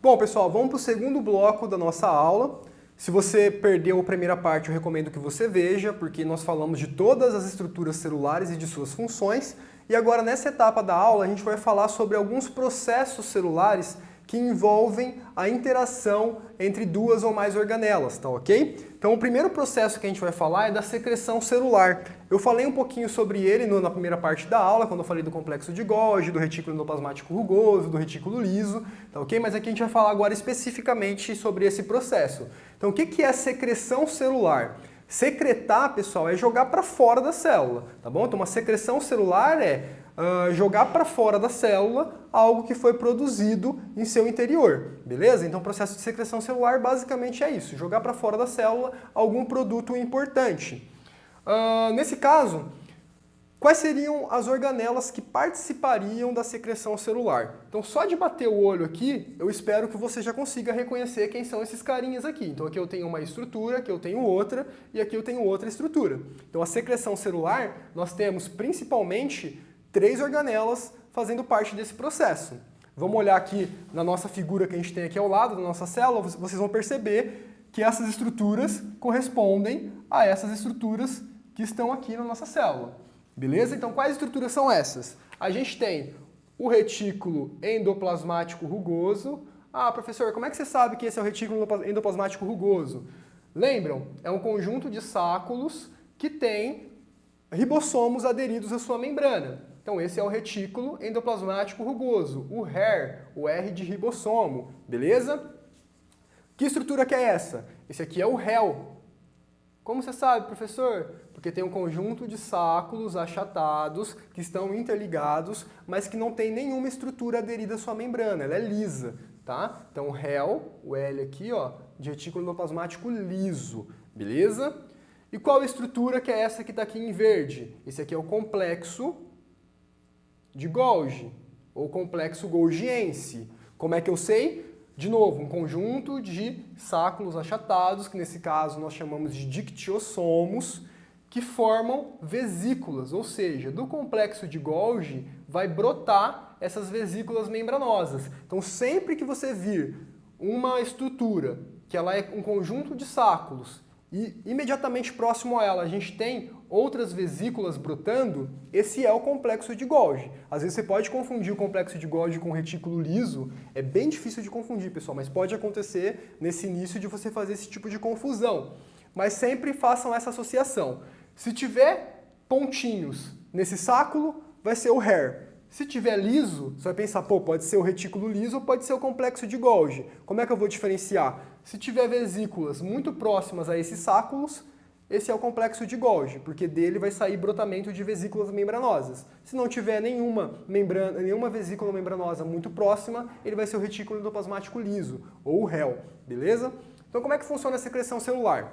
Bom, pessoal, vamos para o segundo bloco da nossa aula. Se você perdeu a primeira parte, eu recomendo que você veja, porque nós falamos de todas as estruturas celulares e de suas funções. E agora, nessa etapa da aula, a gente vai falar sobre alguns processos celulares que envolvem a interação entre duas ou mais organelas, tá ok? Então, o primeiro processo que a gente vai falar é da secreção celular. Eu falei um pouquinho sobre ele na primeira parte da aula, quando eu falei do complexo de Golgi, do retículo endoplasmático rugoso, do retículo liso, tá ok? Mas aqui a gente vai falar agora especificamente sobre esse processo. Então, o que é a secreção celular? Secretar, pessoal, é jogar para fora da célula, tá bom? Então, uma secreção celular é jogar para fora da célula algo que foi produzido em seu interior, beleza? Então o processo de secreção celular basicamente é isso, jogar para fora da célula algum produto importante. Nesse caso, quais seriam as organelas que participariam da secreção celular? Então só de bater o olho aqui, eu espero que você já consiga reconhecer quem são esses carinhas aqui. Então aqui eu tenho uma estrutura, aqui eu tenho outra e aqui eu tenho outra estrutura. Então a secreção celular, nós temos principalmente 3 organelas fazendo parte desse processo. Vamos olhar aqui na nossa figura que a gente tem aqui ao lado da nossa célula, vocês vão perceber que essas estruturas correspondem a essas estruturas que estão aqui na nossa célula. Beleza? Então, quais estruturas são essas? A gente tem o retículo endoplasmático rugoso. Ah, professor, como é que você sabe que esse é o retículo endoplasmático rugoso? Lembram? É um conjunto de sáculos que tem ribossomos aderidos à sua membrana. Então esse é o retículo endoplasmático rugoso, o RER, o R de ribossomo, beleza? Que estrutura que é essa? Esse aqui é o REL. Como você sabe, professor? Porque tem um conjunto de sáculos achatados que estão interligados, mas que não tem nenhuma estrutura aderida à sua membrana, ela é lisa, tá? Então o REL, o L aqui, ó, de retículo endoplasmático liso, beleza? E qual estrutura que é essa que está aqui em verde? Esse aqui é o complexo de Golgi, ou complexo golgiense. Como é que eu sei? De novo, um conjunto de sáculos achatados, que nesse caso nós chamamos de dictiossomos, que formam vesículas, ou seja, do complexo de Golgi vai brotar essas vesículas membranosas. Então sempre que você vir uma estrutura que ela é um conjunto de sáculos e imediatamente próximo a ela a gente tem outras vesículas brotando, esse é o complexo de Golgi. Às vezes você pode confundir o complexo de Golgi com o retículo liso, é bem difícil de confundir, pessoal, mas pode acontecer nesse início de você fazer esse tipo de confusão. Mas sempre façam essa associação. Se tiver pontinhos nesse sáculo, vai ser o RER. Se tiver liso, você vai pensar, pô, pode ser o retículo liso ou pode ser o complexo de Golgi. Como é que eu vou diferenciar? Se tiver vesículas muito próximas a esses sáculos, esse é o complexo de Golgi, porque dele vai sair brotamento de vesículas membranosas. Se não tiver nenhuma vesícula membranosa muito próxima, ele vai ser o retículo endoplasmático liso, ou o REL, beleza? Então como é que funciona a secreção celular?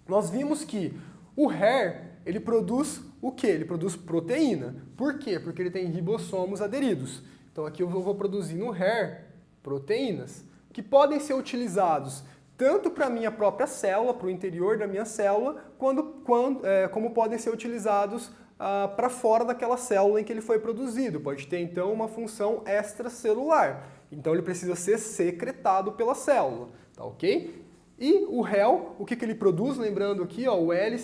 Nós vimos que o RER, ele produz o quê? Ele produz proteína. Por quê? Porque ele tem ribossomos aderidos. Então aqui eu vou produzir no RER proteínas, que podem ser utilizados tanto para a minha própria célula, para o interior da minha célula, como podem ser utilizados para fora daquela célula em que ele foi produzido. Pode ter, então, uma função extracelular. Então, ele precisa ser secretado pela célula, tá ok? E o REL, o que ele produz? Lembrando aqui, ó, o L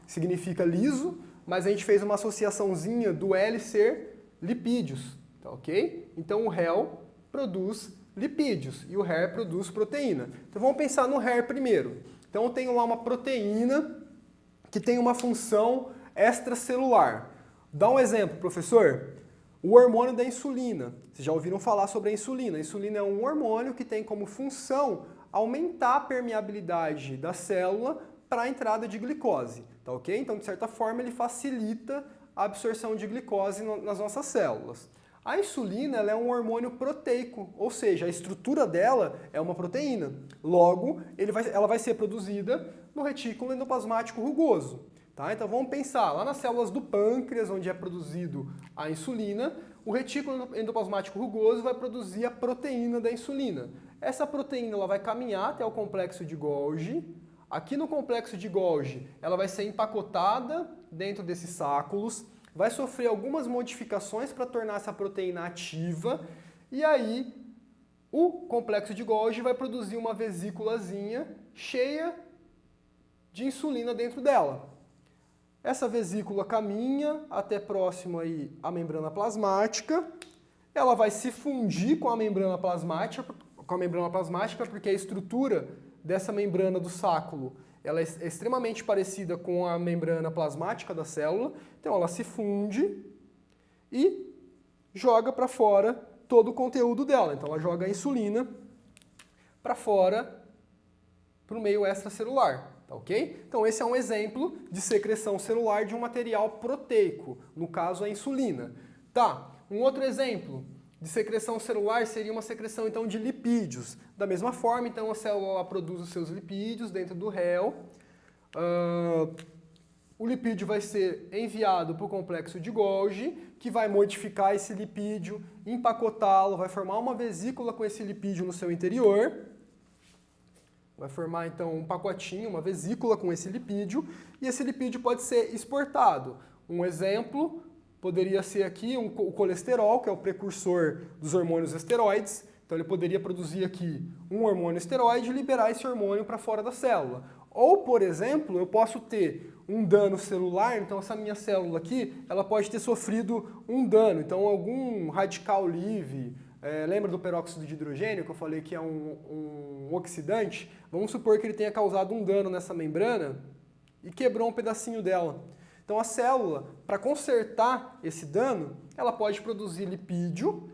significa liso, mas a gente fez uma associaçãozinha do L ser lipídios, tá ok? Então, o REL produz lipídios e o RER produz proteína. Então vamos pensar no RER primeiro. Então eu tenho lá uma proteína que tem uma função extracelular. Dá um exemplo, professor. O hormônio da insulina. Vocês já ouviram falar sobre a insulina. A insulina é um hormônio que tem como função aumentar a permeabilidade da célula para a entrada de glicose. Tá ok? Então, de certa forma, ele facilita a absorção de glicose nas nossas células. A insulina ela é um hormônio proteico, ou seja, a estrutura dela é uma proteína. Logo, ela vai ser produzida no retículo endoplasmático rugoso. Tá? Então vamos pensar, lá nas células do pâncreas, onde é produzido a insulina, o retículo endoplasmático rugoso vai produzir a proteína da insulina. Essa proteína ela vai caminhar até o complexo de Golgi. Aqui no complexo de Golgi, ela vai ser empacotada dentro desses sáculos, vai sofrer algumas modificações para tornar essa proteína ativa, e aí o complexo de Golgi vai produzir uma vesículazinha cheia de insulina dentro dela. Essa vesícula caminha até próximo aí à membrana plasmática. Ela vai se fundir com a membrana plasmática, porque a estrutura dessa membrana do sáculo ela é extremamente parecida com a membrana plasmática da célula. Então ela se funde e joga para fora todo o conteúdo dela. Então ela joga a insulina para fora, para o meio extracelular. Tá ok? Então esse é um exemplo de secreção celular de um material proteico, no caso a insulina. Tá, um outro exemplo de secreção celular seria uma secreção então de lipídios. Da mesma forma, então a célula produz os seus lipídios dentro do réu. O lipídio vai ser enviado para o complexo de Golgi, que vai modificar esse lipídio, empacotá-lo, vai formar uma vesícula com esse lipídio no seu interior. Vai formar, então, um pacotinho, uma vesícula com esse lipídio, e esse lipídio pode ser exportado. Um exemplo poderia ser aqui o colesterol, que é o precursor dos hormônios esteroides. Então, ele poderia produzir aqui um hormônio esteroide e liberar esse hormônio para fora da célula. Ou, por exemplo, eu posso ter um dano celular, então essa minha célula aqui, ela pode ter sofrido um dano. Então, algum radical livre, lembra do peróxido de hidrogênio, que eu falei que é um oxidante? Vamos supor que ele tenha causado um dano nessa membrana e quebrou um pedacinho dela. Então a célula, para consertar esse dano, ela pode produzir lipídio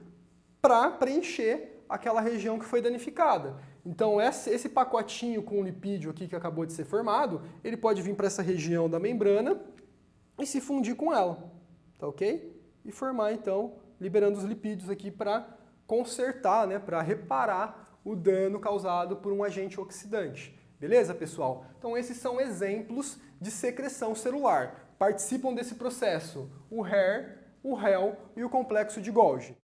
para preencher aquela região que foi danificada. Então esse pacotinho com lipídio aqui que acabou de ser formado, ele pode vir para essa região da membrana e se fundir com ela, tá ok? E formar então, liberando os lipídios aqui para consertar, né, para reparar o dano causado por um agente oxidante. Beleza, pessoal? Então esses são exemplos de secreção celular. Participam desse processo o HER, o REL e o complexo de Golgi.